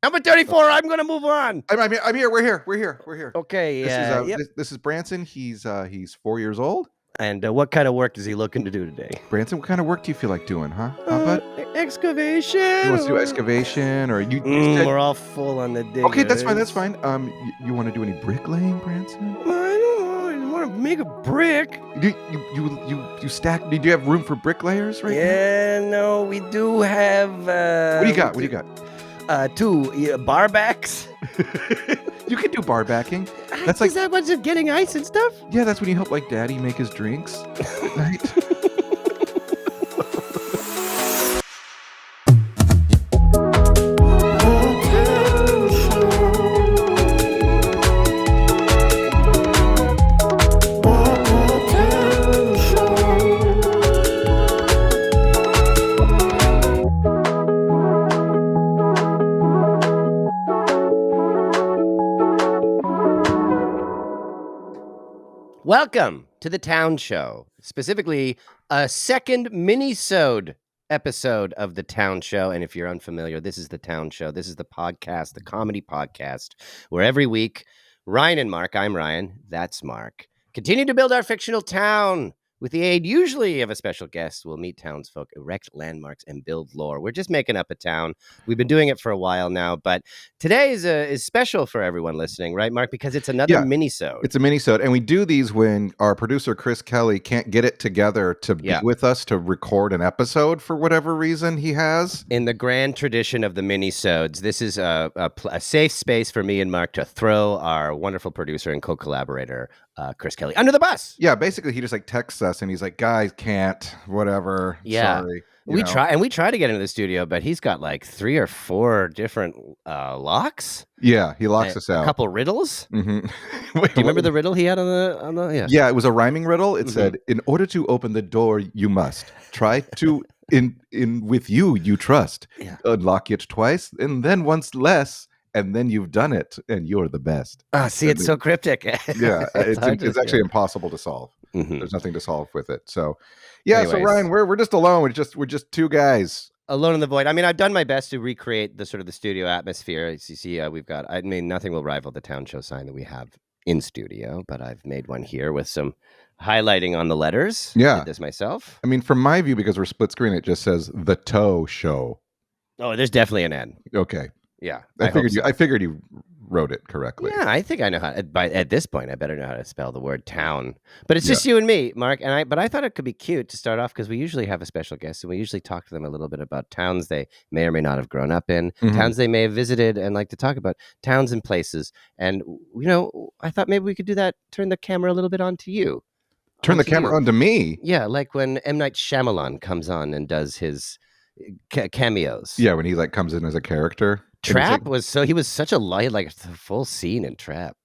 Number 34. I'm going to move on. I'm here. We're here. Okay. This is Branson. He's 4 years old. And what kind of work is he looking to do today? Branson, what kind of work do you feel like doing, huh, bud? Excavation. You want to do excavation, or you said we're all full on the dig. okay? That's fine. You want to do any bricklaying, Branson? I don't know. I want to make a brick. You stack? Do you have room for bricklayers right now? Yeah, no, we do have. What do you got? 2 bar backs. You can do bar backing. That's like that much of getting ice and stuff. Yeah, that's when you help like Daddy make his drinks at night. Welcome to the Town Show, specifically a second mini-sode episode of the Town Show. And if you're unfamiliar, this is the Town Show. This is the podcast, the comedy podcast, where every week, Ryan and Mark, I'm Ryan, that's Mark, continue to build our fictional town. With the aid usually of a special guest, we'll meet townsfolk, erect landmarks, and build lore. We're just making up a town. We've been doing it for a while now, but today is special for everyone listening, right, Mark? Because it's another mini-sode. It's a mini-sode, and we do these when our producer, Chris Kelly, can't get it together to be with us to record an episode for whatever reason he has. In the grand tradition of the mini-sodes, this is a safe space for me and Mark to throw our wonderful producer and co-collaborator, Chris Kelly, under the bus. Yeah, basically he just like texts us and he's like, guys, can't, whatever. Yeah. Sorry. We try to get into the studio, but he's got like 3 or 4 different locks. Yeah, he locks us out. A couple riddles. Mm-hmm. Wait, do you remember the riddle he had on the Yeah, it was a rhyming riddle. It said, in order to open the door, you must try to in with you trust. Yeah. Unlock it twice and then once less. And then you've done it, and you're the best. It's so cryptic. Yeah, it's actually impossible to solve. Mm-hmm. There's nothing to solve with it. So, yeah. Anyways. So Ryan, we're just alone. We're just 2 guys alone in the void. I mean, I've done my best to recreate the sort of the studio atmosphere. As you see, we've got. I mean, nothing will rival the Town Show sign that we have in studio, but I've made one here with some highlighting on the letters. Yeah, I did this myself. I mean, from my view, because we're split screen, it just says the Toe Show. Oh, there's definitely an N. Okay. Yeah, I figured you wrote it correctly. Yeah, I think I know how. At this point, I better know how to spell the word town. But it's just you and me, Mark. But I thought it could be cute to start off because we usually have a special guest, and we usually talk to them a little bit about towns they may or may not have grown up in, towns they may have visited, and like to talk about towns and places. And I thought maybe we could do that. Turn the camera a little bit onto you. Turn the camera onto me. Yeah, like when M. Night Shyamalan comes on and does his cameos. Yeah, when he like comes in as a character. Trap he was such a light, like a full scene in Trap.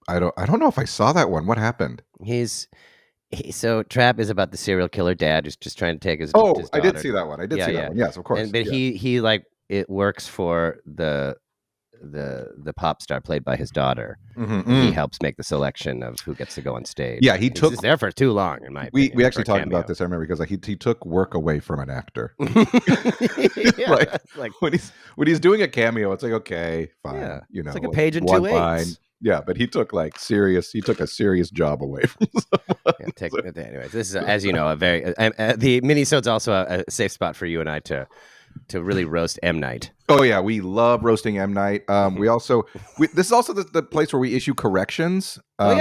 I don't know if I saw that one. What happened? So Trap is about the serial killer dad who's just trying to take his. Oh, his I did see that one. I did see that one. Yes, of course. But he like it works for the pop star played by his daughter. He helps make the selection of who gets to go on stage. Yeah, he's there for too long in my opinion. We actually talked about this. I remember because he took work away from an actor. like when he's doing a cameo, it's like okay, fine, yeah, it's like a page and 2 eighths. Yeah, but he took a serious job away from someone. Anyways, this is as you know a very the mini-sode's also a safe spot for you and I to really roast M. Night. Oh yeah, we love roasting M. Night. We this is also the place where we issue corrections. We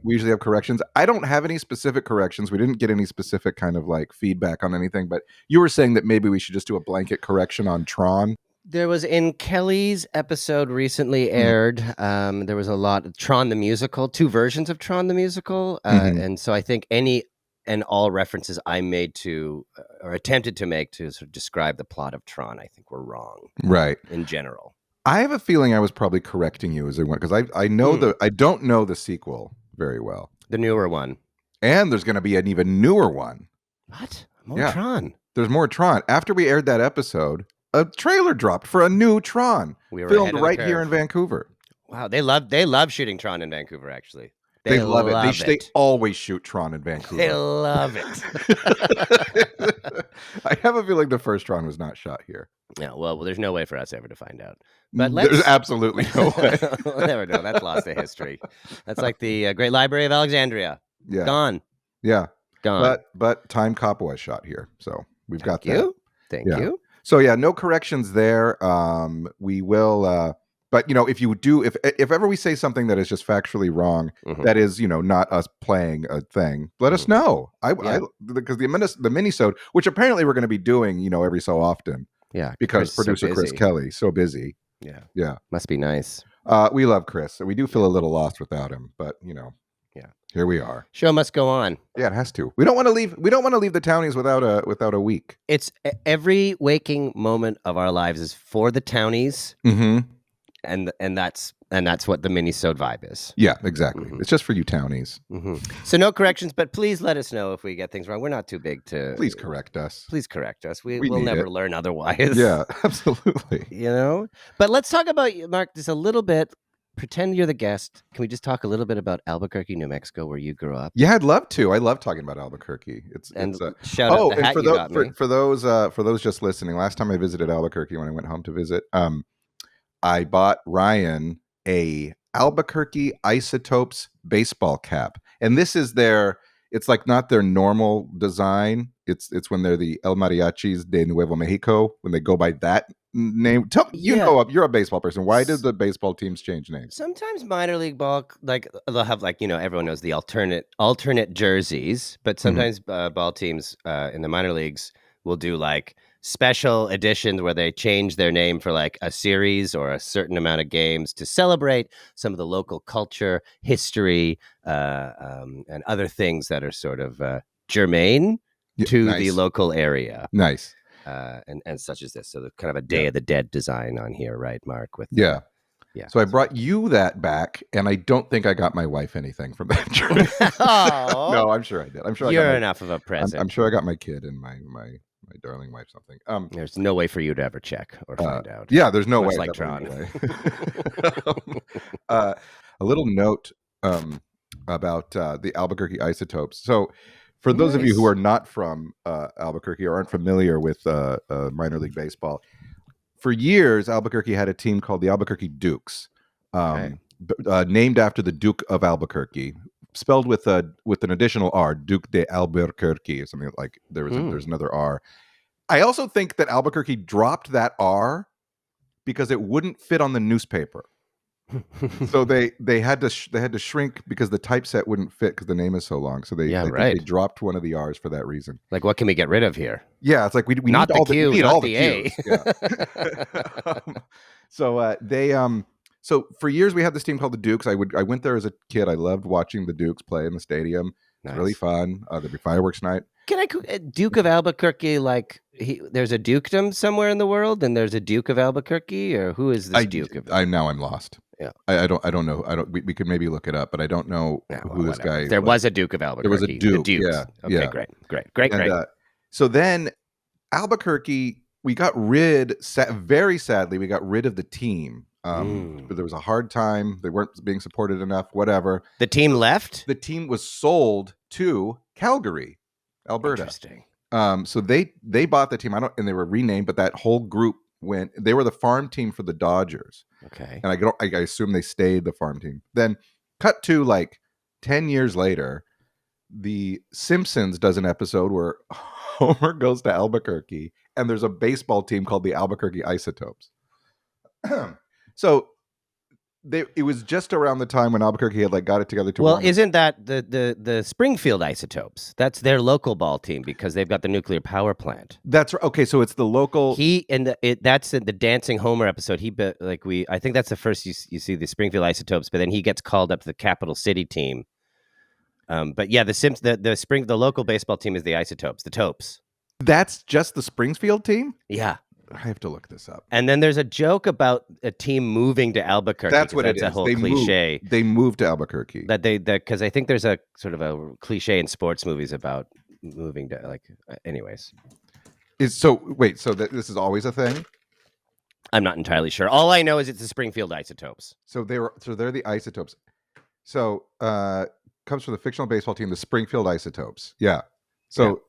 usually have corrections. I don't have any specific corrections. We didn't get any specific kind of like feedback on anything, but you were saying that maybe we should just do a blanket correction on Tron. There was in Kelly's episode recently aired. There was a lot of Tron the Musical, 2 versions of Tron the Musical, and so I think any and all references I made to or attempted to make to sort of describe the plot of Tron, I think were wrong. Right. In general. I have a feeling I was probably correcting you as I went because I know I don't know the sequel very well. The newer one. And there's going to be an even newer one. What? More Tron. There's more Tron. After we aired that episode, a trailer dropped for a new Tron. We were filmed right here in Vancouver. Wow, they love shooting Tron in Vancouver, actually. They love it. love They it. always shoot Tron in Vancouver. They love it. I have a feeling the first Tron was not shot here. Yeah, well, there's no way for us ever to find out. But there's absolutely no way. We'll never know. That's lost to history. That's like the Great Library of Alexandria. Yeah. Gone. Yeah. Gone. But Time Cop was shot here, so we've got that. Thank you. So yeah, no corrections there. We will. But if ever we say something that is just factually wrong, that is not us playing a thing, let us know. Because the mini-sode, which apparently we're going to be doing every so often. Yeah, because producer Chris Kelly so busy. Yeah, must be nice. We love Chris, so we do feel a little lost without him, but here we are. Show must go on. Yeah, it has to. We don't want to leave the townies without a week. It's every waking moment of our lives is for the townies, and that's what the mini-sode vibe is. Yeah, exactly. It's just for you townies. So no corrections, but please let us know if we get things wrong. We're not too big to. Please correct us. Please correct us. We'll never learn otherwise. Yeah, absolutely. But let's talk about Mark just a little bit. Pretend you're the guest. Can we just talk a little bit about Albuquerque, New Mexico, where you grew up? Yeah, I'd love to. I love talking about Albuquerque. Shout out the hat you got me. For those just listening, last time I visited Albuquerque when I went home to visit, I bought Ryan a Albuquerque Isotopes baseball cap, and this is it's like not their normal design. It's when they're the El Mariachis de Nuevo Mexico, when they go by that name. You're a baseball person. Why did the baseball teams change names? Sometimes minor league ball, like they'll have everyone knows the alternate jerseys, but sometimes ball teams in the minor leagues will do like special editions where they change their name for like a series or a certain amount of games to celebrate some of the local culture, history, and other things that are sort of germane to the local area. Nice. And such as this. So the kind of a Day of the Dead design on here, right, Mark? With yeah. So I brought you that back, and I don't think I got my wife anything from that trip. No, I'm sure I did. I'm sure you're enough of a present. I'm sure I got my kid and my darling wife something. There's no way for you to ever check or find out. Yeah, there's no way. Like Tron. A little note about the Albuquerque Isotopes. So, for those of you who are not from Albuquerque or aren't familiar with minor league baseball, for years Albuquerque had a team called the Albuquerque Dukes, named after the Duke of Albuquerque, spelled with an additional R, Duke de Albuquerque, or something like there's another R. I also think that Albuquerque dropped that R because it wouldn't fit on the newspaper. So they had to shrink because the typeset wouldn't fit because the name is so long. So they dropped one of the R's for that reason. Like, what can we get rid of here? Yeah, it's like we not need the all Q, we need not all the A. So for years we had this team called the Dukes. I went there as a kid. I loved watching the Dukes play in the stadium. Nice. It's really fun. There'd be fireworks night. Can Duke of Albuquerque? Like there's a dukedom somewhere in the world, and there's a Duke of Albuquerque, or who is this Duke of? I'm lost. Yeah, I don't know. We could maybe look it up, but I don't know who this guy. There was a Duke of Albuquerque. There was a Duke. The Dukes. Yeah. Okay, great. So then Albuquerque, we got very sadly, we got rid of the team. But there was a hard time. They weren't being supported enough. Whatever. The team left. The team was sold to Calgary, Alberta. Interesting. So they bought the team. And they were renamed, but that whole group went. They were the farm team for the Dodgers. Okay. And I assume they stayed the farm team. Then, cut to like 10 years later, The Simpsons does an episode where Homer goes to Albuquerque, and there's a baseball team called the Albuquerque Isotopes. So it was just around the time when Albuquerque had got it together to. Well, isn't that the Springfield Isotopes? That's their local ball team because they've got the nuclear power plant. That's right. Okay, so it's the local. That's in the Dancing Homer episode. I think that's the first you see the Springfield Isotopes, but then he gets called up to the Capital City team. But yeah, the local baseball team is the Isotopes, the Topes. That's just the Springfield team? Yeah. I have to look this up. And then there's a joke about a team moving to Albuquerque. That's what it is. That's a whole cliche. They moved to Albuquerque. Because I think there's a sort of a cliche in sports movies about moving to anyways. So this is always a thing? I'm not entirely sure. All I know is it's the Springfield Isotopes. So they're the Isotopes. So comes from the fictional baseball team, the Springfield Isotopes. Yeah. So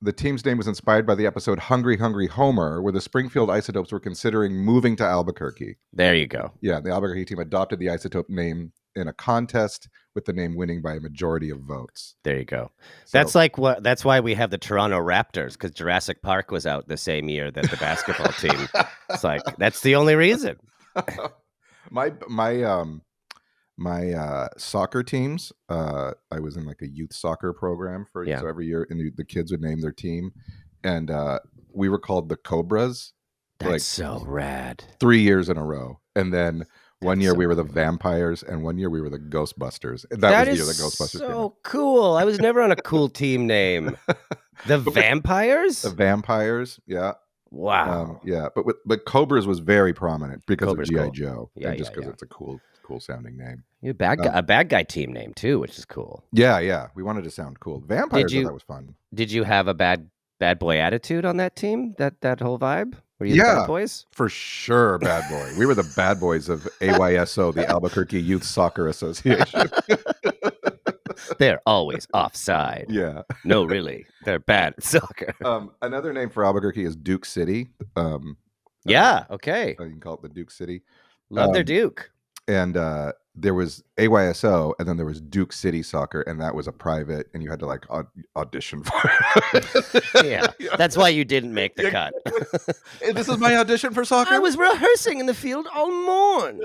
the team's name was inspired by the episode Hungry Hungry Homer, where the Springfield Isotopes were considering moving to Albuquerque. There you go. Yeah, the Albuquerque team adopted the Isotope name in a contest, with the name winning by a majority of votes. There you go. So, That's why we have the Toronto Raptors, because Jurassic Park was out the same year that the basketball team. It's like, that's the only reason. my soccer teams, I was in like a youth soccer program so every year, and the kids would name their team, and we were called the Cobras. That's so rad. 3 years in a row, and then one year we were the Vampires, and one year we were the Ghostbusters. That was the year the Ghostbusters came out. Cool. I was never on a cool team name. The Vampires? The Vampires, yeah. Wow. Yeah, but Cobras was very prominent because of G.I. Joe. Yeah, and just because it's a cool sounding name. You a bad guy team name too, which is cool. Yeah. We wanted to sound cool. Vampires, that was fun. Did you have a bad boy attitude on that team? That whole vibe? Were you the bad boys? For sure, bad boy. We were the bad boys of AYSO, the Albuquerque Youth Soccer Association. They're always offside. Yeah. No, really. They're bad at soccer. Another name for Albuquerque is Duke City. Yeah, okay. You can call it the Duke City. Love their Duke. And there was AYSO, and then there was Duke City Soccer, and that was a private, and you had to like audition for it. Yeah, that's why you didn't make the cut. Hey, this is my audition for soccer. I was rehearsing in the field all morn.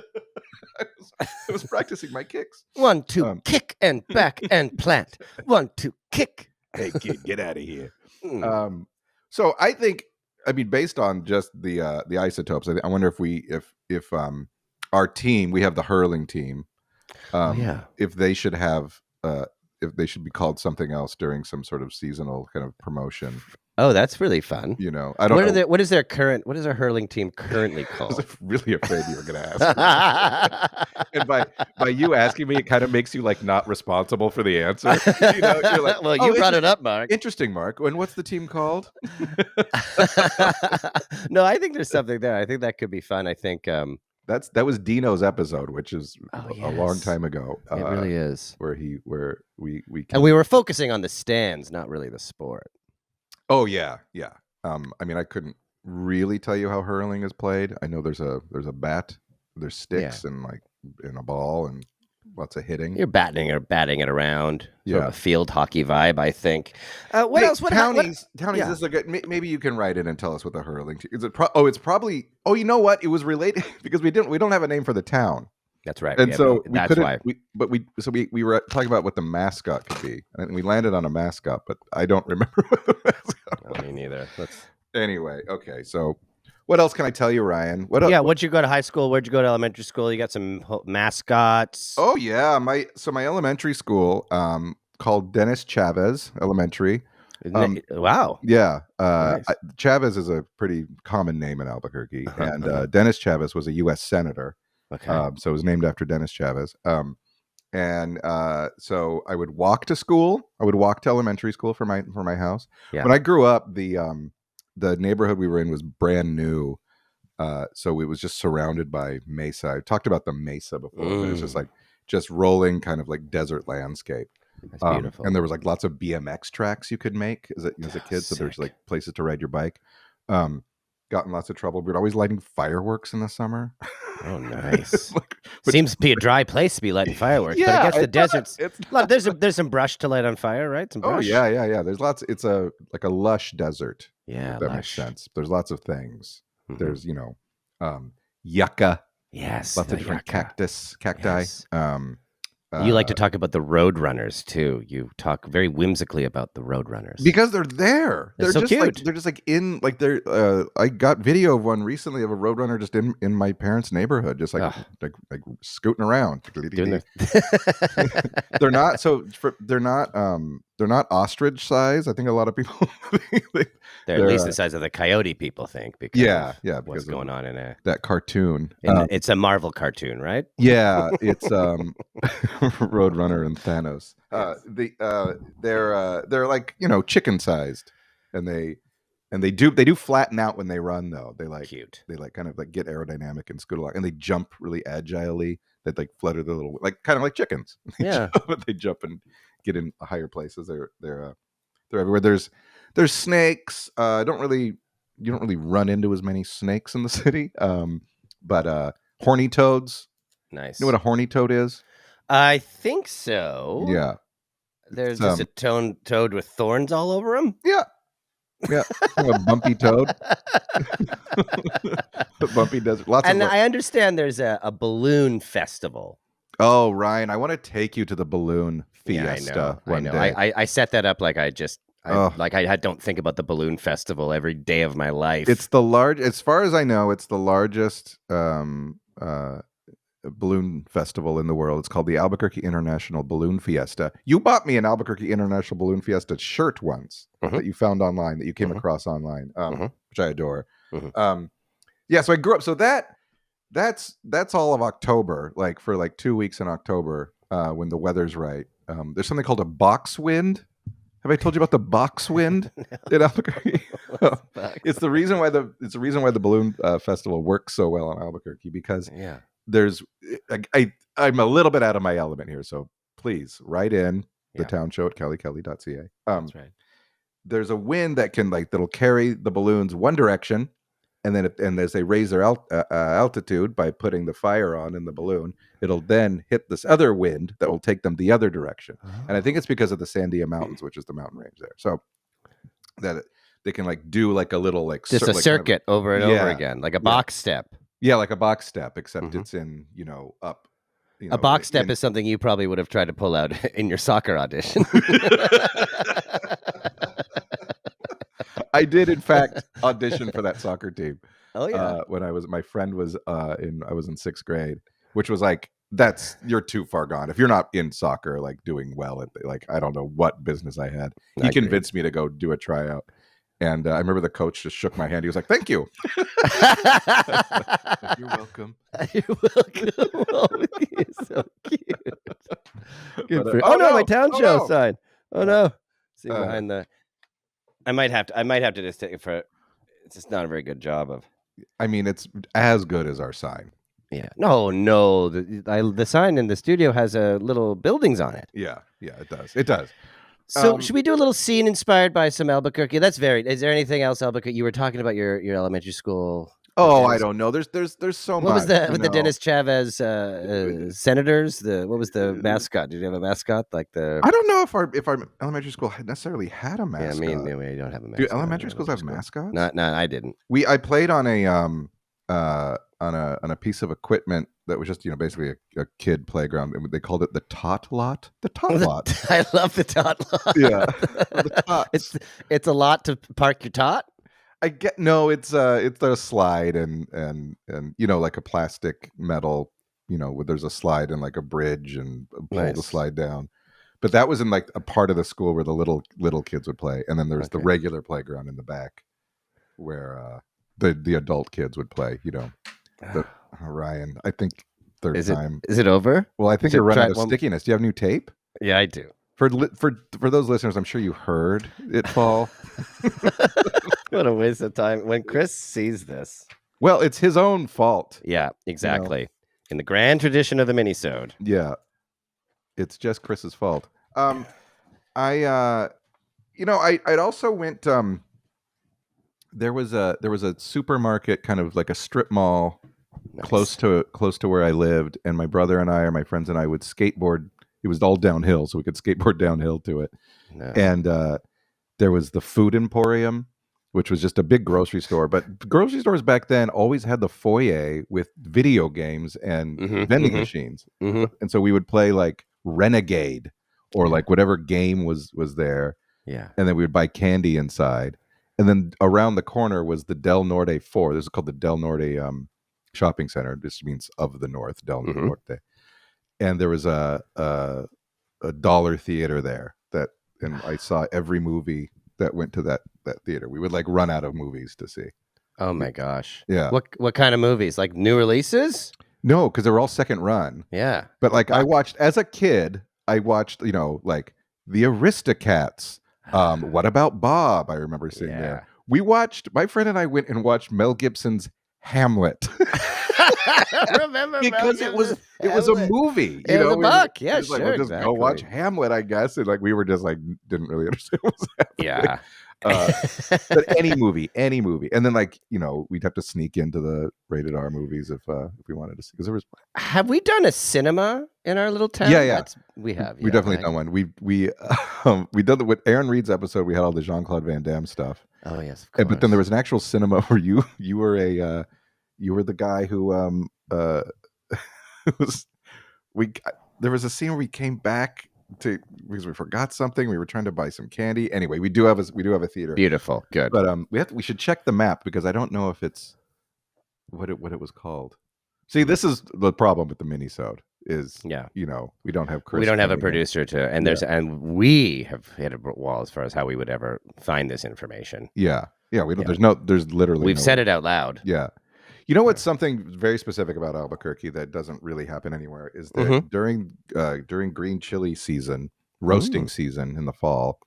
I was practicing my kicks. 1, 2, kick and back and plant. 1, 2, kick. Hey kid, get out of here. So I think, based on just the Isotopes, I wonder if our team, we have the hurling team. If they should have, if they should be called something else during some sort of seasonal kind of promotion. Oh, that's really fun. I don't know. What is our hurling team currently called? I was really afraid you were going to ask me. And by you asking me, it kind of makes you like not responsible for the answer. You're like, well, you brought it up, Mark. Interesting, Mark. And what's the team called? No, I think there's something there. I think that could be fun. I think that was Dino's episode, which is a long time ago. It really is. Where we and we were focusing on the stands, not really the sport. Oh yeah. I couldn't really tell you how hurling is played. I know there's a bat, there's sticks, and like in a ball, and lots of hitting. You're batting it around. Sort of a field hockey vibe, I think. What else? Townies, this is a good. Maybe you can write in and tell us what the hurling is. It's probably. Oh, you know what? It was related because we don't have a name for the town. That's right. And so that's why. We were talking about what the mascot could be, and we landed on a mascot, but I don't remember what the mascot was. No, me neither. Anyway, okay. So, what else can I tell you, Ryan? Where'd you go to high school? Where'd you go to elementary school? You got some mascots. Oh yeah, my elementary school, called Dennis Chavez Elementary. Wow. Yeah. Nice. Chavez is a pretty common name in Albuquerque, and Dennis Chavez was a U.S. senator. Okay. So it was named after Dennis Chavez. So I would walk to school. I would walk to elementary school from my house. Yeah. When I grew up, the neighborhood we were in was brand new. So it was just surrounded by mesa. I talked about the mesa before, but it's just rolling kind of like desert landscape. That's beautiful. And there was like lots of BMX tracks you could make as a kid. So there's like places to ride your bike. Got in lots of trouble. We were always lighting fireworks in the summer. Oh, nice. Seems to be a dry place to be lighting fireworks. Yeah, but I guess the desert's there's some brush to light on fire, right? Some brush. Oh yeah. There's lots. It's a lush desert. Yeah, if that makes sense. There's lots of things. Mm-hmm. There's yucca. Yes, lots of different cacti. Yes. You like to talk about the Roadrunners too. You talk very whimsically about the Roadrunners because they're there. They're so just cute. They're just like in like they're. I got video of one recently of a Roadrunner just in my parents' neighborhood, just like scooting around. They're not they're not ostrich size. I think a lot of people they're at least the size of the coyote people think. Because because what's going on in that cartoon? It's a Marvel cartoon, right? Yeah, it's Roadrunner and Thanos. They're like chicken sized, and And they do flatten out when they run though. Cute. They like kind of like get aerodynamic and scoot along, and they jump really agilely. That like flutter their little like kind of like chickens. Yeah. They jump and get in higher places. They're everywhere. There's snakes. You don't really run into as many snakes in the city. But horny toads. Nice. You know what a horny toad is? I think so. Yeah. There's just a toad with thorns all over him. Yeah. Yeah. A bumpy toad. Bumpy desert. And I understand there's a balloon festival. Oh, Ryan, I want to take you to the balloon fiesta one day. I set that up like I don't think about the balloon festival every day of my life. It's as far as I know, it's the largest balloon festival in the world. It's called the Albuquerque International Balloon Fiesta. You bought me an Albuquerque International Balloon Fiesta shirt once that you found online, that you came across online, which I adore. Yeah, so I grew up. So that's all of October, like for like 2 weeks in October, when the weather's right. There's something called a box wind. Have I told you about the box wind in Albuquerque? It's the reason why the balloon festival works so well in Albuquerque, because I'm a little bit out of my element here, so please write in the town show at kellykelly.ca. That's right. There's a wind that'll carry the balloons one direction, and then as they raise their altitude by putting the fire on in the balloon, it'll then hit this other wind that will take them the other direction. And I think it's because of the Sandia Mountains, which is the mountain range there. So that they can like do like a little like just a circuit kind of, over and over again, like a box step. Yeah, like a box step, except it's in up. A box step is something you probably would have tried to pull out in your soccer audition. I did, in fact, audition for that soccer team. Oh yeah, when my friend was I was in 6th grade, which was like, you're too far gone if you're not in soccer, like doing well at like I don't know what business I had. He convinced me to go do a tryout, and I remember the coach just shook my hand. He was like, "Thank you." You're welcome. You're welcome. Oh, you're so cute. My town show sign. Oh no! See behind the. I might have to just take it for. It's just not a very good job of. I mean, it's as good as our sign. Yeah. No. The sign in the studio has little buildings on it. Yeah. It does. It does. So should we do a little scene inspired by some Albuquerque? Is there anything else Albuquerque? You were talking about your elementary school. Oh, I don't know. There's so much. What was the Dennis Chavez Senators? What was the mascot? Did you have a mascot like the? I don't know if our elementary school necessarily had a mascot. Yeah, we don't have a mascot. Do elementary schools have mascots? No, I didn't. I played on a piece of equipment that was just basically a kid playground. They called it the Tot Lot. The Tot Lot. I love the Tot Lot. Yeah, the tots. It's a lot to park your tot. It's a slide and like a plastic metal, where there's a slide and like a bridge and pull the slide down. But that was in like a part of the school where the little kids would play, and then there's the regular playground in the back where the adult kids would play. Ryan, I think third time. Is it over? Well, I think you're running out of stickiness. Do you have new tape? Yeah, I do. For those listeners, I'm sure you heard it fall. What a waste of time. When Chris sees this. Well, it's his own fault. Yeah, exactly. In the grand tradition of the Mini-sode. Yeah. It's just Chris's fault. I'd also went there was a supermarket, kind of like a strip mall close to where I lived, and my brother and I, or my friends and I, would skateboard. It was all downhill, so we could skateboard downhill to it. No. And there was the Food Emporium, which was just a big grocery store. But grocery stores back then always had the foyer with video games and vending machines. Mm-hmm. And so we would play like Renegade or like whatever game was there. Yeah. And then we would buy candy inside. And then around the corner was the Del Norte 4. This is called the Del Norte shopping center. This means of the North, Del Norte. And there was a dollar theater there and I saw every movie that went to that theater. We would like run out of movies to see. Oh my gosh. Yeah. What kind of movies? Like new releases? No, because they were all second run. Yeah. But like I watched as a kid, like the Aristocats. What About Bob? I remember seeing there. my friend and I went and watched Mel Gibson's Hamlet. Remember Because it was a movie, It was a book. Yeah, we're just like, sure, "Well, just go watch exactly. Hamlet, I guess," and, like, we were just, like, didn't really understand what was happening. Yeah. But any movie, and then, like, we'd have to sneak into the rated R movies if we wanted to see, because there was Have we done a cinema in our little town? Yeah. We have. We Yeah, definitely right? done one. We done with Aaron Reed's episode, we had all the Jean-Claude Van Damme stuff, Oh yes, of but then there course. was an actual cinema where you were you were the guy who, was we there was a scene where we came back because we forgot something. We were trying to buy some candy. Anyway, we do have a theater, Beautiful. Good. but we should check the map because I don't know if it's what it was called. See, this is the problem with the mini-sode is Yeah. we don't have Chris. We don't have a coming in. producer and we have hit a wall as far as how we would ever find this information. Yeah. We don't. Yeah. There's literally. We've said it out loud. Yeah. You know what's something very specific about Albuquerque that doesn't really happen anywhere is that during green chili season, roasting season in the fall,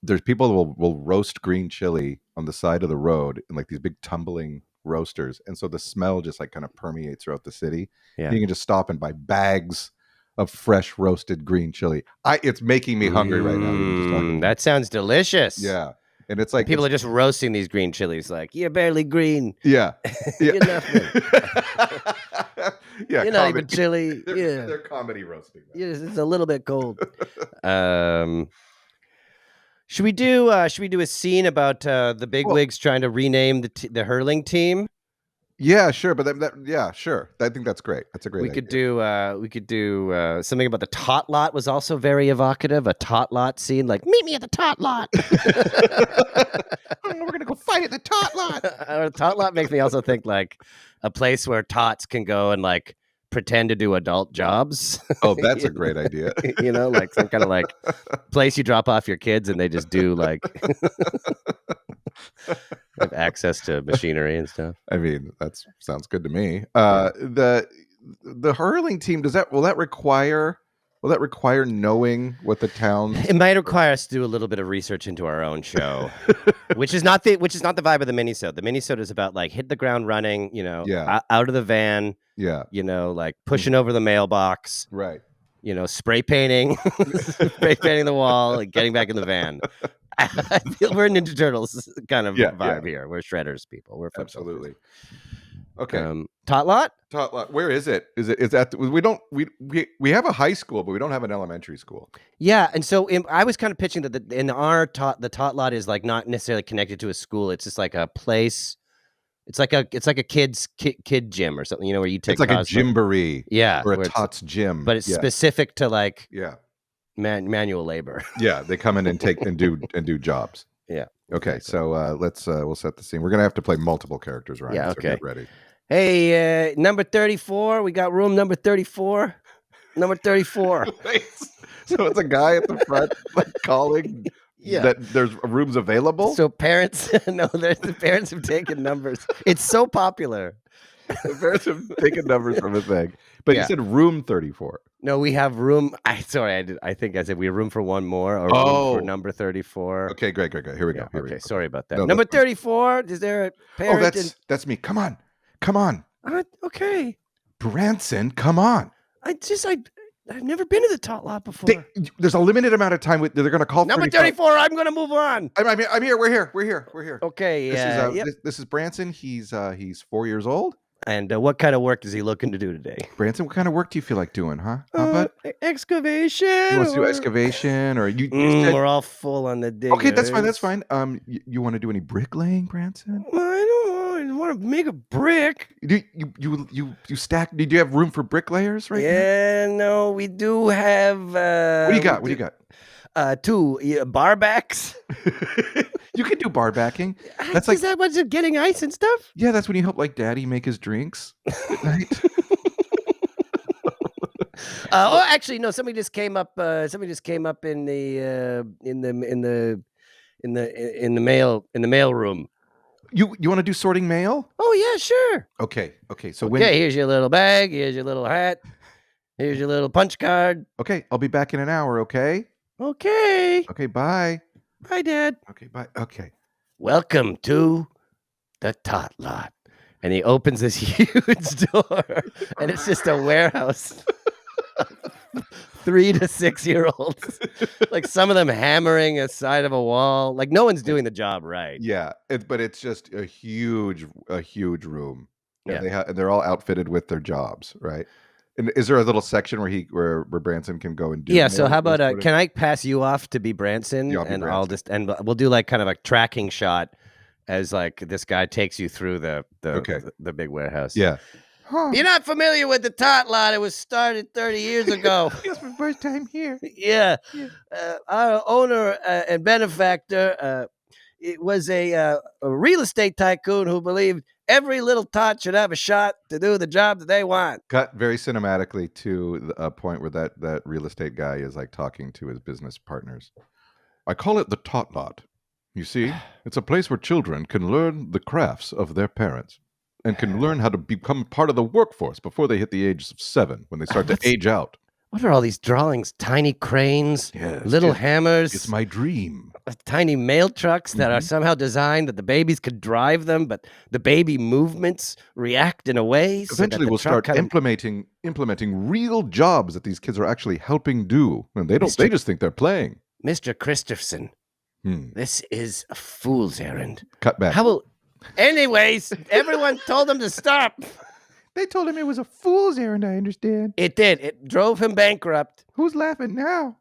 there's people who will roast green chili on the side of the road in like these big tumbling roasters, and so the smell just like kind of permeates throughout the city. Yeah. You can just stop and buy bags of fresh roasted green chili. It's making me hungry right now. Even just talking. That sounds delicious. Yeah. And it's like people are just roasting these green chilies, like you're barely green. Yeah. You're nothing. Yeah, you're not even chili. They're comedy roasting. Yes, it's a little bit cold. Should we do a scene about the bigwigs trying to rename the hurling team? Yeah, sure, but yeah, sure. I think that's great. That's a great idea. We could do something about the Tot Lot was also very evocative. A Tot Lot scene, like meet me at the Tot Lot. We're gonna go fight at the Tot Lot. Tot Lot makes me also think like a place where tots can go and like pretend to do adult jobs. Oh, that's a great idea. Like some kind of like place you drop off your kids and they just do like have access to machinery and stuff. I mean, that sounds good to me. The hurling team, will that require knowing what the town? It might require us to do a little bit of research into our own show, which is not the vibe of the mini-sode. The mini-sode is about like hit the ground running, out of the van, like pushing over the mailbox, right? Spray painting the wall, and getting back in the van. I feel we're Ninja Turtles kind of vibe here. We're Shredders people. We're absolutely. Okay. Tot Lot? Tot Lot. Where is it? Is that we have a high school, but we don't have an elementary school. Yeah, and so I was kind of pitching that the Tot Lot is like not necessarily connected to a school. It's just like a place. It's like a kid gym or something, where you take. It's like a gymboree, or a Tots gym, but it's specific to like manual labor. Yeah, they come in and do jobs. Yeah. Okay, exactly. so we'll set the scene. We're gonna have to play multiple characters, Ryan. Yeah. So Okay. get ready. Hey, number 34. We got room number 34. Number 34. So it's a guy at the front like calling. Yeah. That there's rooms available. So parents, the parents have taken numbers. It's so popular. The parents have taken numbers from a thing. But you said room 34. No, we have room. I think I said we have room for one more or room for number 34. Okay, great. Here we go. Okay, sorry about that. No, number 34. Is there a parent? Oh, that's me. Come on. Okay. Branson, come on. I've never been to the Tot Lot before. There's a limited amount of time. They're going to call number 34. I'm going to move on. I'm here. We're here. Okay. This is Branson. He's 4 years old. And what kind of work is he looking to do today? Branson, what kind of work do you feel like doing, huh? Bud? Excavation. You want to do excavation, or you? We're all full on the dig. Okay, that's fine. You want to do any bricklaying, Branson? I want to make a brick. You stack? Did you have room for bricklayers right now? Yeah, no, we do have. What do you got? 2 barbacks. You can do bar backing. That's is that what's getting ice and stuff? Yeah, that's when you help like Daddy make his drinks at night. Actually, no. Somebody just came up in the mail room. You want to do sorting mail? Oh yeah, sure. Okay. So here's your little bag. Here's your little hat. Here's your little punch card. Okay, I'll be back in an hour. Okay. Okay. Okay. Bye. Bye, Dad. Okay. Bye. Okay. welcome to the Tot Lot. And he opens this huge door, and it's just a warehouse. 3 to 6 year olds, like some of them hammering a side of a wall. Like no one's doing the job right. Yeah, but it's just a huge room, and Yeah. and they're all outfitted with their jobs, right? And is there a little section where Branson can go and do? Yeah. So more how about sort of- can I pass you off to be Branson, Yeah, I'll be and I'll Branson. just and we'll do like kind of a tracking shot as like this guy takes you through Okay. the big warehouse. Yeah. You're not familiar with the Tot Lot. It was started 30 years ago. It's my first time here. Yeah. Yeah. Our owner and benefactor, it was a real estate tycoon who believed every little tot should have a shot to do the job that they want. Cut very cinematically to a point where that real estate guy is like talking to his business partners. I call it the Tot Lot. You see, it's a place where children can learn the crafts of their parents and can learn how to become part of the workforce before they hit the age of 7 when they start to age out. What are all these drawings? Tiny cranes, Yes, little hammers. It's my dream. Tiny mail trucks that are somehow designed that the babies could drive them, but the baby movements react in a way. Eventually, we'll start implementing real jobs that these kids are actually helping do, and they don't. They just think they're playing. Mr. Christopherson, this is a fool's errand. Cut back. How will? Anyways, everyone told him to stop. They told him it was a fool's errand. I understand. It did. It drove him bankrupt. Who's laughing now?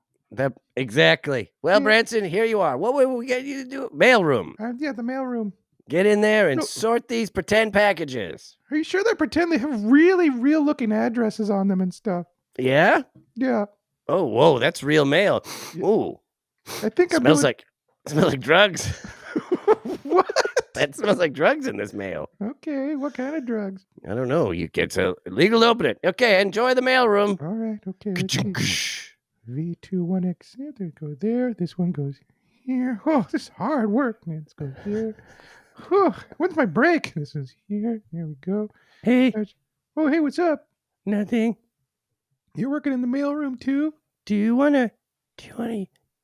Exactly. Well, Branson, here you are. What will we get you to do? Mailroom. Yeah, the mailroom. Get in there and sort these pretend packages. Are you sure they pretend they have really real-looking addresses on them and stuff? Yeah? Yeah. Oh, whoa, that's real mail. Ooh. I think it smells like drugs. What? That smells like drugs in this mail. Okay, what kind of drugs? I don't know. It's illegal to open it. Okay, enjoy the mailroom. All right, okay. V21X. There go there. This one goes here. Oh, this is hard work. Let's go there. Oh, when's my break? This is here. There we go. Hey. Oh, hey, what's up? Nothing. You're working in the mailroom too?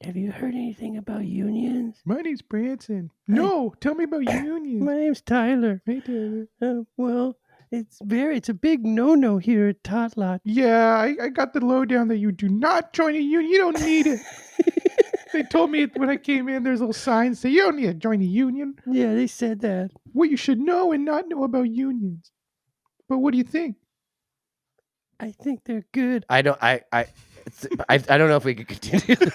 Have you heard anything about unions? My name's Branson. No, tell me about unions. My name's Tyler. Hey, Tyler. Well, it's a big no-no here at Tot Lot. Yeah, I got the lowdown that you do not join a union. You don't need it. They told me when I came in, there's little signs say you don't need to join a union. Yeah, they said that. What you should know and not know about unions. But what do you think? I think they're good. I don't know if we could continue this.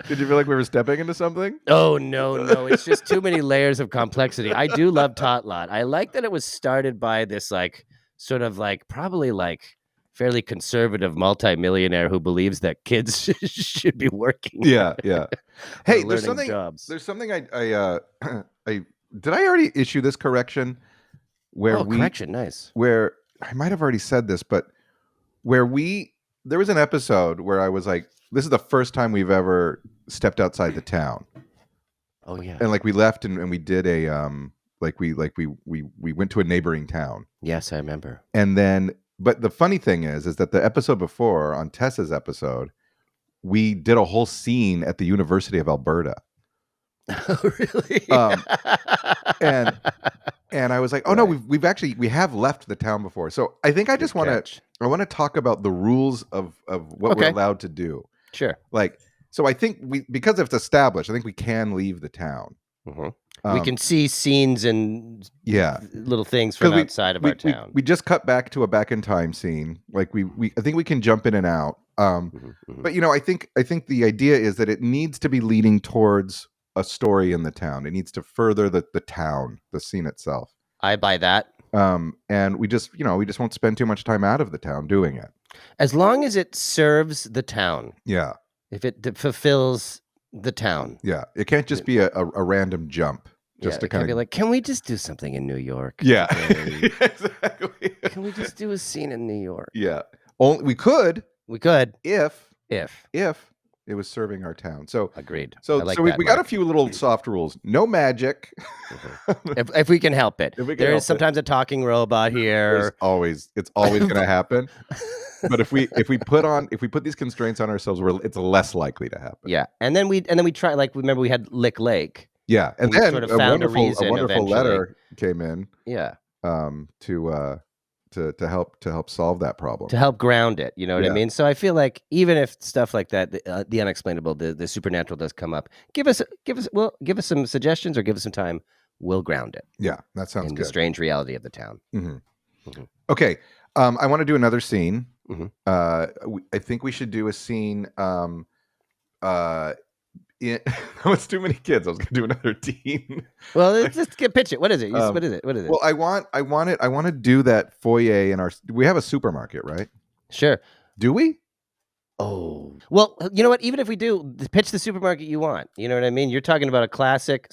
Did you feel like we were stepping into something? Oh, no. It's just too many layers of complexity. I do love Tot Lot. I like that it was started by this like sort of like probably like fairly conservative multimillionaire who believes that kids should be working. Yeah. Hey, there's something I did I already issue this correction? Correction, nice. Where I might have already said this, but there was an episode where I was like, this is the first time we've ever stepped outside the town. Oh yeah. And like we left and we did a we went to a neighboring town. Yes, I remember. And then but the funny thing is that the episode before, on Tessa's episode, we did a whole scene at the University of Alberta. Oh, really? And I was like, oh no, we have left the town before. So I think I just want to talk about the rules of what we're allowed to do. Sure. Like, so I think because it's established, I think we can leave the town. Mm-hmm. We can see scenes and little things from outside of our town. We just cut back to a back in time scene. Like I think we can jump in and out. But I think the idea is that it needs to be leading towards a story in the town. It needs to further the town, the scene itself. I buy that. And we just won't spend too much time out of the town doing it. As long as it serves the town. Yeah. If it fulfills the town. Yeah. It can't just be a random jump. Just to kind of be like, can we just do something in New York? Yeah. Exactly. Can we just do a scene in New York? Yeah. We could if It was serving our town. So Agreed. I so like so we, that, we got a Mark. few little soft rules. No magic. If we can help it. If we can There help is it. sometimes a talking robot here. It's always going to happen. But if we put these constraints on ourselves, it's less likely to happen. Yeah. And then we try, like, remember we had Lick Lake. Yeah. And we then sort of a found a wonderful reason eventually. letter came in Yeah. To help solve that problem. To help ground it, you know what I Yeah. mean? So I feel like even if stuff like that, the unexplainable, the supernatural does come up, give us some suggestions or give us some time. We'll ground it. Yeah, that sounds in good. the strange reality of the town. Okay. I want to do another scene. Mhm. I think we should do a scene. It's too many kids. I was going to do another teen. Well, let's just pitch it. What is it? What is it? What is it? Well, I want to do that foyer in our. We have a supermarket, right? Sure. Do we? Oh, well, you know what? Even if we do, pitch the supermarket you want. You know what I mean? You're talking about a classic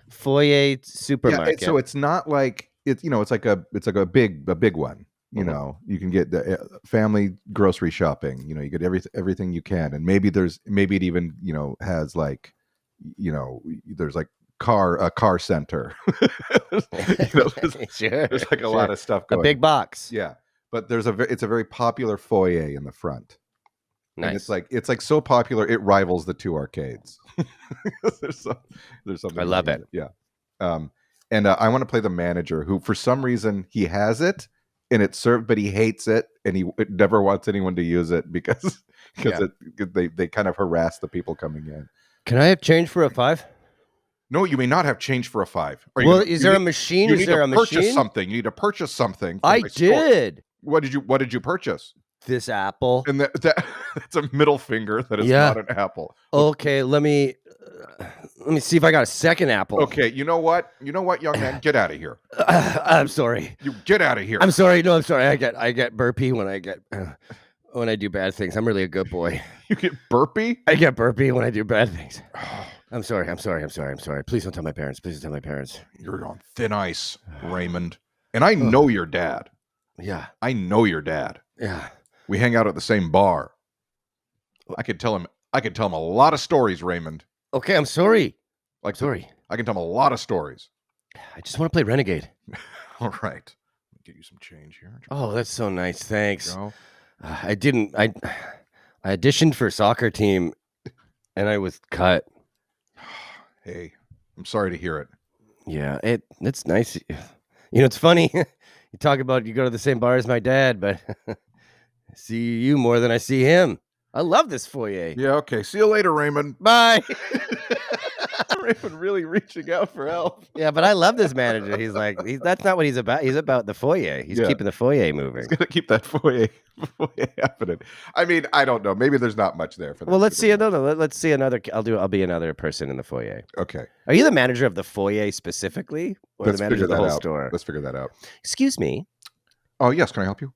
foyer supermarket. Yeah, so it's not like it's it's like a big one. You can get the family grocery shopping. You get everything you can, and maybe it even has like there's like a car center. Sure, there's like a lot of stuff going. A big box. Yeah, but it's a very popular foyer in the front. Nice. And it's like so popular it rivals the two arcades. there's something. I love it. Yeah. And I want to play the manager who, for some reason, he has it and it's served, but he hates it and he never wants anyone to use it because they kind of harass the people coming in. Can I have change for a 5? No, you may not have change for a 5. Is there a machine? You need to purchase something. You need to purchase something. I did. What did you purchase? This apple. And that's a middle finger. That is not an apple. Okay, let me see if I got a second apple. Okay, you know what, young man, get out of here. I'm sorry. You get out of here. I'm sorry. No, I'm sorry. I get burpy when I do bad things. I'm really a good boy. You get burpy? I get burpy when I do bad things. I'm sorry. Please don't tell my parents. You're on thin ice, Raymond. And I know your dad. Yeah. I know your dad. Yeah. We hang out at the same bar. I could tell him a lot of stories, Raymond. Okay, I'm sorry. I can tell him a lot of stories. I just want to play Renegade. All right. Let me get you some change here. Oh, that's so nice. Thanks. I auditioned for a soccer team and I was cut. Hey, I'm sorry to hear it. Yeah, it's nice. It's funny. You talk about you go to the same bar as my dad, but I see you more than I see him. I love this foyer. Yeah, okay. See you later, Raymond. Bye. Raymond really reaching out for help. Yeah, but I love this manager. He's like, that's not what he's about. He's about the foyer. He's keeping the foyer moving. He's gonna keep that foyer happening. I mean, I don't know. Maybe there's not much there for that. Well, let's see another. Let's see another. I'll be another person in the foyer. Okay. Are you the manager of the foyer specifically, or the manager of the whole store? Let's figure that out. Excuse me. Oh yes, can I help you?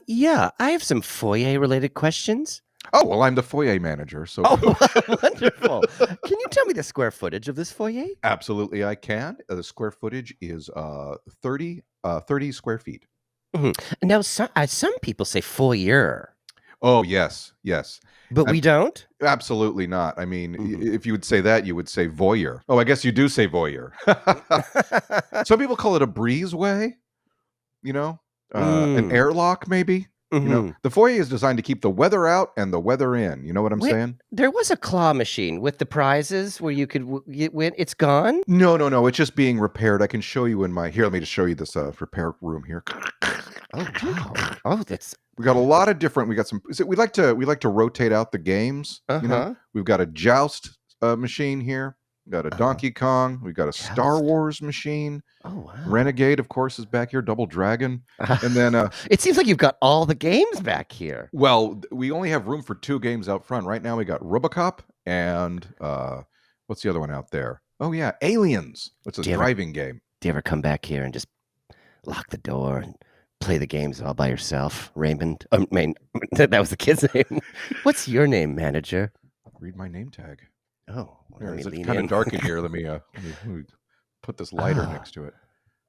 Yeah, I have some foyer related questions. Oh, well, I'm the foyer manager, so... Oh, wonderful. Can you tell me the square footage of this foyer? Absolutely, I can. The square footage is 30 square feet. Mm-hmm. Now, some people say foyer. Oh, yes. But we don't? Absolutely not. I mean, if you would say that, you would say voyeur. Oh, I guess you do say voyeur. Some people call it a breezeway, an airlock, maybe. The foyer is designed to keep the weather out and the weather in. You know what I'm saying? There was a claw machine with the prizes where you could win. It's gone? No. It's just being repaired. I can show you here. Let me just show you this repair room here. Oh, wow. Oh, we got a lot of different. We got some. We like to rotate out the games. We've got a joust machine here. We got a Donkey Kong. We got a Star Wars machine. Oh, wow. Renegade, of course, is back here. Double Dragon. And then it seems like you've got all the games back here. Well, we only have room for 2 games out front. Right now we got Robocop and what's the other one out there? Oh yeah, Aliens. It's a driving game. Do you ever come back here and just lock the door and play the games all by yourself, Raymond? I mean, that was the kid's name. What's your name, manager? Read my name tag. Oh, it's kind of dark in here. Let me put this lighter next to it.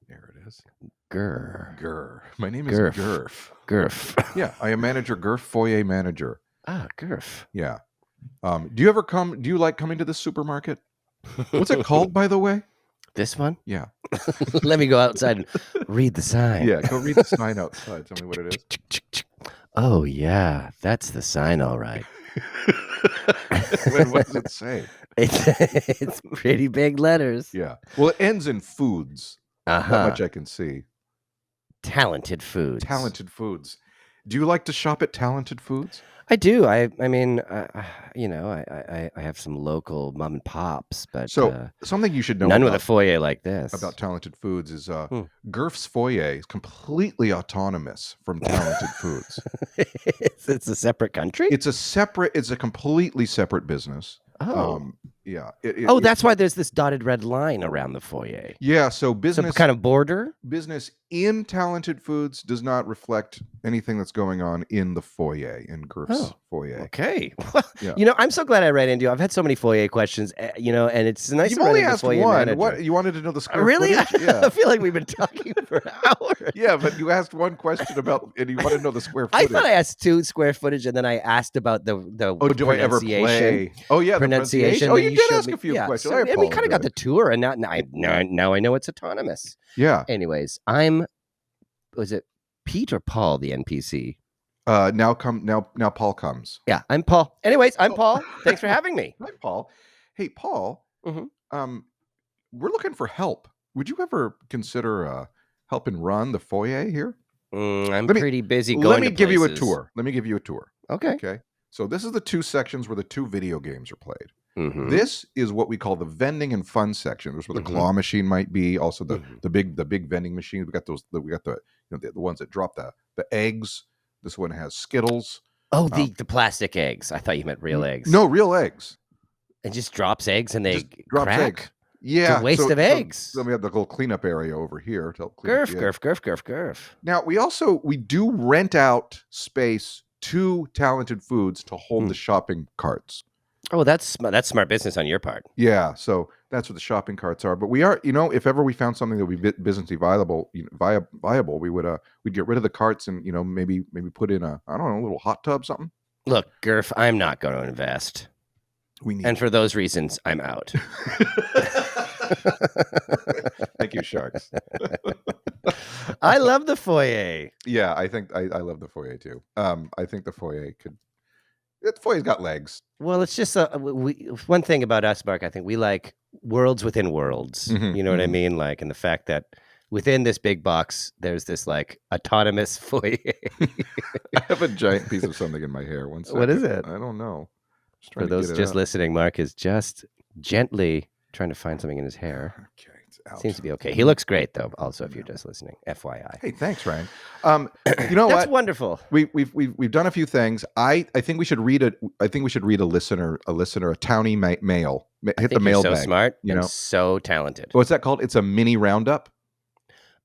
There it is. Gurr. My name is Gurf. Gurf. Yeah, I am manager Gurf, foyer manager. Gurf. Yeah. Do you like coming to the supermarket? What's it called, by the way? This one? Yeah. Let me go outside and read the sign. Yeah, go read the sign outside. Tell me what it is. Oh, yeah, that's the sign, all right. What does it say? It's pretty big letters. Yeah. Well, it ends in foods. That much I can see. Talented Foods. Talented Foods. Do you like to shop at Talented Foods? I do. I mean, I have some local mom and pops, but So something you should know none with a foyer like this. about Talented Foods is Gerf's foyer is completely autonomous from Talented Foods. It's a separate country? It's a completely separate business. Oh. Yeah. That's why there's this dotted red line around the foyer. Yeah, so business Some kind of border? Business in Talented Foods does not reflect anything that's going on in the foyer, in Gerf's foyer. Okay. Yeah. I'm so glad I ran into you. I've had so many foyer questions, and it's nice You've to run only into asked foyer one. manager. What you wanted to know the square Really? footage? Yeah. I feel like we've been talking for hours. Yeah, but you asked one question and you wanted to know the square I footage. thought I asked 2 square footage, and then I asked about the do I ever play? Oh, yeah, the pronunciation. Oh, that you did showed ask me. a few questions. So, I and we kind of got apologize. the tour, and now I know it's autonomous. Yeah. Anyways, was it Pete or Paul, the NPC? Now Paul comes. Yeah, I'm Paul. Anyways, I'm Paul. Thanks for having me. Hi, Paul. Hey, Paul. Mm-hmm. We're looking for help. Would you ever consider helping run the foyer here? I'm pretty busy going. Let me to give you a places. tour. Let me give you a tour. Okay. Okay. So this is the 2 sections where the 2 video games are played. Mm-hmm. This is what we call the vending and fun section. This is where the claw machine might be. Also the big vending machines. We got the ones that drop the eggs. This one has Skittles. Oh, the plastic eggs. I thought you meant real eggs. No, real eggs. It just drops eggs and they drops crack. Eggs. Yeah, it's a waste of eggs. So we have the little cleanup area over here to help clean Gerf. Now we do rent out space to Talented Foods to hold the shopping carts. Oh, that's smart business on your part. Yeah, so that's what the shopping carts are. But we are, if ever we found something that would be businessly viable, we'd get rid of the carts and maybe put in a little hot tub, something. Look, Gerf, I'm not going to invest. And for those reasons, I'm out. Thank you, Sharks. I love the foyer. Yeah, I think I love the foyer too. I think the foyer's got legs. Well, it's just one thing about us, Mark. I think we like worlds within worlds. Mm-hmm, you know what I mean? Like, and the fact that within this big box, there's this like autonomous foyer. I have a giant piece of something in my hair. One second. What is it? I don't know. For those just listening, Mark is just gently trying to find something in his hair. Okay, it's out. Seems to be okay. He looks great, though. Also, if you're just listening, FYI. Hey, thanks, Ryan. You know That's what? wonderful. We've done a few things. I think we should read a listener, a townie mail. Hit the mail so bag. Smart, so talented. What's that called? It's a mini roundup.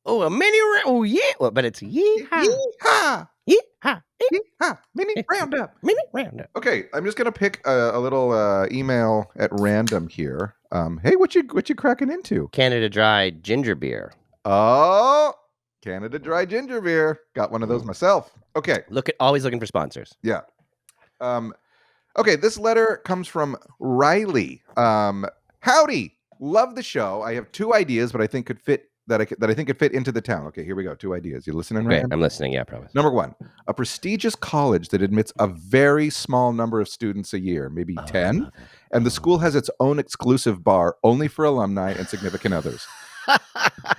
Oh, a mini roundup. Oh, yeah. Well, but it's yeehaw. Yeehaw. Yeehaw. Yeehaw. Mini roundup. Mini roundup. Okay, I'm just gonna pick a little email at random here. Hey, what you cracking into? Canada Dry ginger beer. Oh, Canada Dry ginger beer. Got one of those myself. Okay. Always looking for sponsors. Yeah. Okay, this letter comes from Riley. Howdy. Love the show. I have 2 ideas, but I think could fit that I think could fit into the town. Okay, here we go. 2 ideas. You listening, Great. Ryan? I'm listening. Yeah, I promise. Number 1, a prestigious college that admits a very small number of students a year, maybe 10, and the school has its own exclusive bar only for alumni and significant others.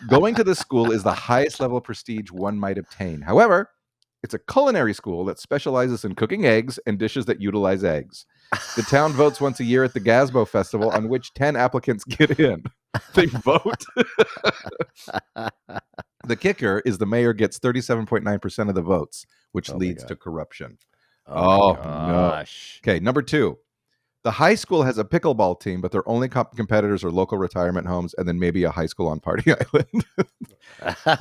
Going to this school is the highest level of prestige one might obtain. However, it's a culinary school that specializes in cooking eggs and dishes that utilize eggs. The town votes once a year at the Gazebo Festival, on which 10 applicants get in. They vote. The kicker is the mayor gets 37.9% of the votes, which leads to corruption. Oh no. Okay, number 2. The high school has a pickleball team, but their only competitors are local retirement homes and then maybe a high school on Party Island.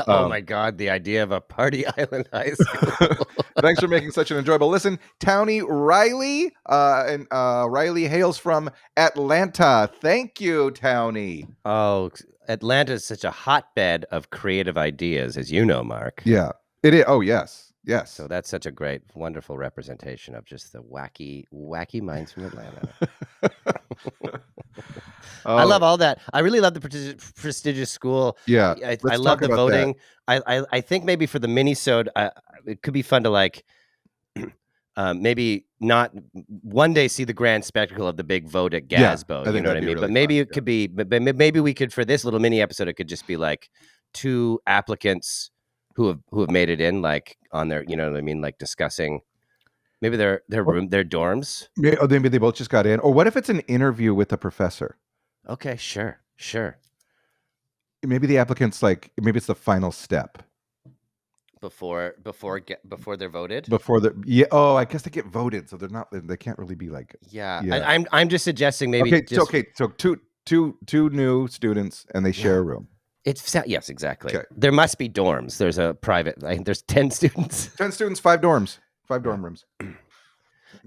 Oh my God, the idea of a Party Island high school. Thanks for making such an enjoyable listen. Townie Riley, and Riley hails from Atlanta. Thank you, Townie. Oh, Atlanta is such a hotbed of creative ideas, as you know, Mark. Yeah, it is. Oh, yes. Yes. So that's such a great, wonderful representation of just the wacky minds from Atlanta. I love all that. I really love the prestigious school. Yeah, I let's love talk the about that. voting. I think maybe for the mini-sode, it could be fun to like maybe not one day see the grand spectacle of the big vote at Gasbo. I You think know what I that'd be mean? really But maybe fun, it could be, maybe we could, for this little mini episode, it could just be like 2 applicants who have made it in, like on their, you know what I mean, like discussing maybe their dorms. Maybe they both just got in. Or what if it's an interview with a professor? Okay, sure. Maybe the applicant's like, maybe it's the final step Before they're voted. I guess they get voted, so they can't really be like. Yeah. I'm just suggesting maybe. Okay, so two new students, and they share a room. Yes, exactly. Okay. There must be dorms. There's a private. There's 10 students. 10 students, 5 dorms, 5 dorm rooms.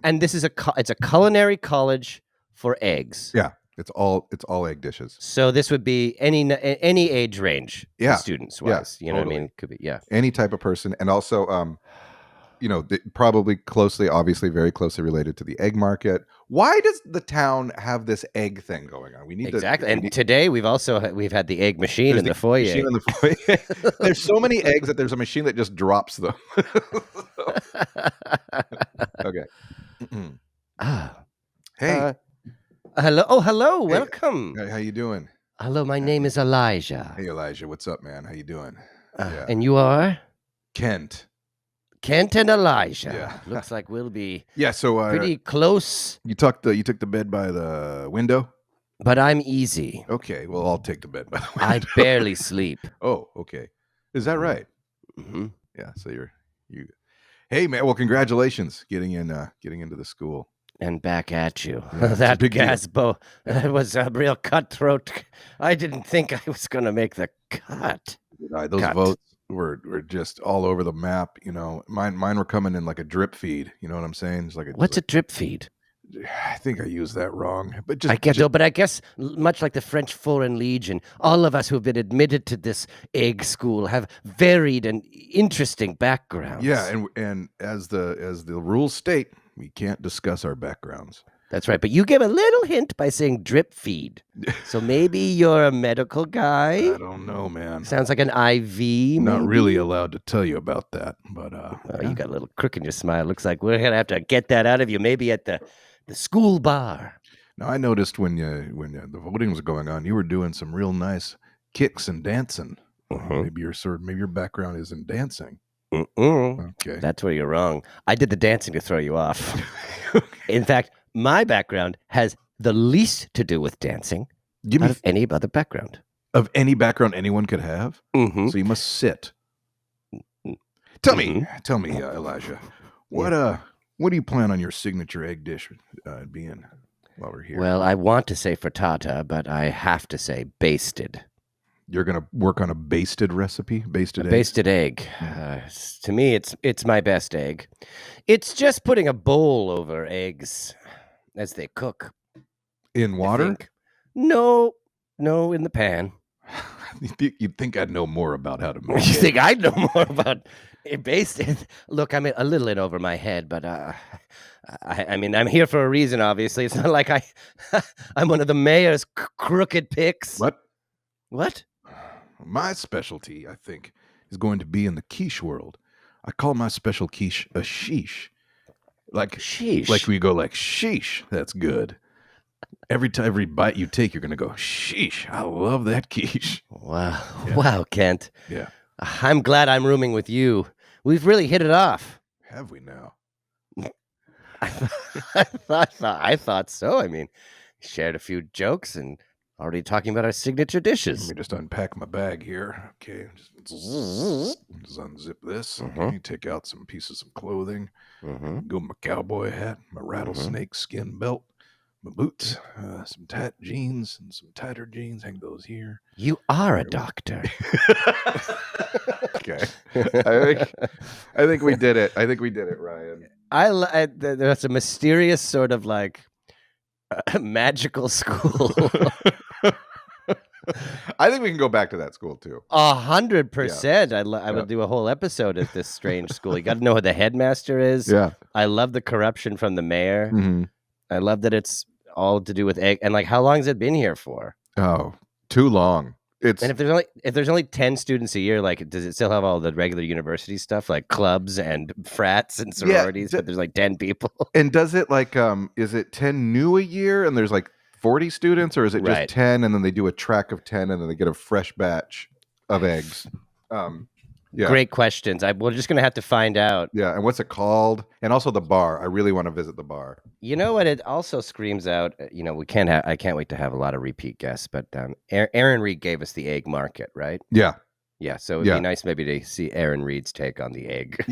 And this is it's a culinary college for eggs. Yeah, it's all egg dishes. So this would be any age range, students wise. You know what I mean? Could be any type of person, and also probably obviously very closely related to the egg market. Why does the town have this egg thing going on? We need exactly. And today we've had the egg machine in the foyer. There's so many eggs that there's a machine that just drops them. Okay. Hey. Hello. Oh, hello. Hey. Welcome. How you doing? Hello. My name is Elijah. Hey, Elijah. What's up, man? How you doing? And you are? Kent and Elijah. Yeah. Looks like we'll be pretty close. You took the bed by the window? But I'm easy. Okay, well, I'll take the bed by the window. I barely sleep. Oh, okay. Is that right? Mm-hmm. Yeah, so you. Hey, man, well, congratulations getting into the school. And back at you. Yeah, that Gasbo, that was a real cutthroat. I didn't think I was going to make the cut. Those votes were just all over the map. You know, mine were coming in like a drip feed. You know what I'm saying? It's like what's a drip feed? I think I used that wrong, but I guess much like the French Foreign Legion, all of us who have been admitted to this egg school have varied and interesting backgrounds. Yeah, and as the rules state, we can't discuss our backgrounds. That's right, but you give a little hint by saying drip feed. So maybe you're a medical guy? I don't know, man. Sounds like an IV. Not really allowed to tell you about that, but you got a little crook in your smile. Looks like we're gonna have to get that out of you. Maybe at the school bar. Now, I noticed when the voting was going on, you were doing some real nice kicks and dancing. Maybe your background is in dancing. Okay, that's where you're wrong. I did the dancing to throw you off. In fact, my background has the least to do with dancing out of any other background. Of any background anyone could have? Mm-hmm. So you must sit. Tell me, Elijah, what do you plan on your signature egg dish being while we're here? Well, I want to say frittata, but I have to say basted. You're going to work on a basted recipe? Basted egg. To me, it's my best egg. It's just putting a bowl over eggs as they cook. In water? No, in the pan. You'd think I'd know more about how to make it. You think I'd know more about it basted? Look, I'm a little in over my head, but I mean, I'm here for a reason, obviously. It's not like I'm one of the mayor's crooked picks. What? My specialty, I think, is going to be in the quiche world. I call my special quiche a sheesh. Like sheesh. Like we go like sheesh. That's good. Every bite you take, you're gonna go sheesh. I love that quiche. Wow, yeah. Wow, Kent. Yeah, I'm glad I'm rooming with you. We've really hit it off. Have we now? I thought so. I mean, shared a few jokes and already talking about our signature dishes. Let me just unpack my bag here. Okay, just unzip this. Okay, take out some pieces of clothing. Go my cowboy hat, my rattlesnake skin belt, my boots, some tight jeans and some tighter jeans. Hang those here. You are a doctor. Okay, I think we did it. I think we did it, Ryan. That's a mysterious sort of like magical school. I think we can go back to that school too. 100%. I Yeah. would do a whole episode at this strange school. You got to know who the headmaster is. Yeah. I love the corruption from the mayor. Mhm. I love that it's all to do with egg. And like, how long has it been here for? Oh, too long. It's And if there's only 10 students a year, like, does it still have all the regular university stuff, like clubs and frats and sororities? But there's like 10 people. And does it like is it 10 new a year and there's like 40 students, or is it just Right. 10 and then they do a track of 10 and then they get a fresh batch of eggs? Yeah. Great questions. We're just gonna have to find out. Yeah, and what's it called? And also the bar. I really want to visit the bar. You know what? It also screams out. You know, I can't wait to have a lot of repeat guests. But Aaron Reed gave us the egg market, right? Yeah. Yeah. So it'd be nice maybe to see Aaron Reed's take on the egg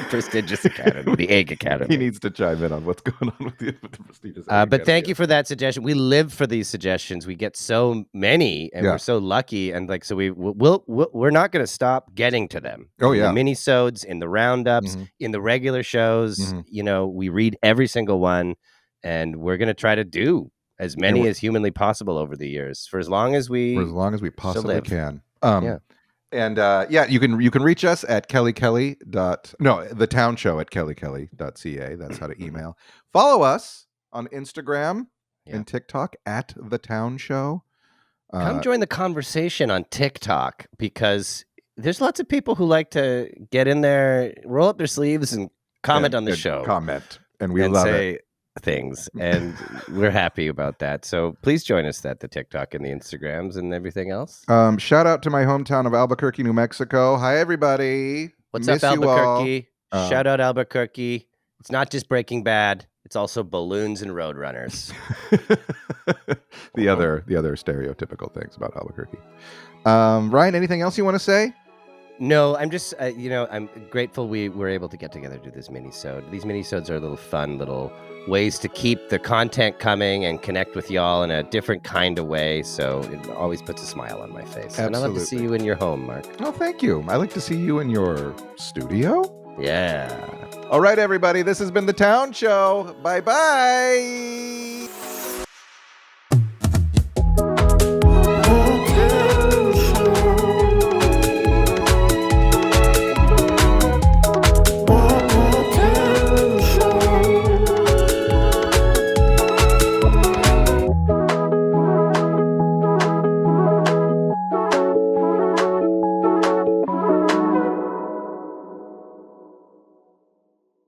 prestigious academy, the egg academy. He needs to chime in on what's going on with the prestigious. But thank you for that suggestion. We live for these suggestions. We get so many, and we're so lucky. And like, so we're not going to stop getting to them. Oh in yeah, the mini-sodes, in the roundups, in the regular shows. You know, we read every single one, and we're going to try to do as many as humanly possible over the years for as long as we possibly can. Yeah. And you can reach us at the town show at kellykelly.ca. That's how to email. Follow us on Instagram and TikTok at the town show. Come join the conversation on TikTok, because there's lots of people who like to get in there, roll up their sleeves, and comment on the show. And we love it. Things, and we're happy about that. So please join us at the TikTok and the Instagrams and everything else. Shout out to my hometown of Albuquerque, New Mexico. Hi, everybody. What's up, Albuquerque? Shout out Albuquerque. It's not just Breaking Bad. It's also balloons and Roadrunners. the other stereotypical things about Albuquerque. Ryan, anything else you want to say? No, I'm just, I'm grateful we were able to get together to do this mini-sode. These mini-sodes are little fun, little ways to keep the content coming and connect with y'all in a different kind of way. So it always puts a smile on my face. Absolutely. And I love to see you in your home, Mark. Oh, thank you. I like to see you in your studio. Yeah. All right, everybody. This has been The Town Show. Bye-bye.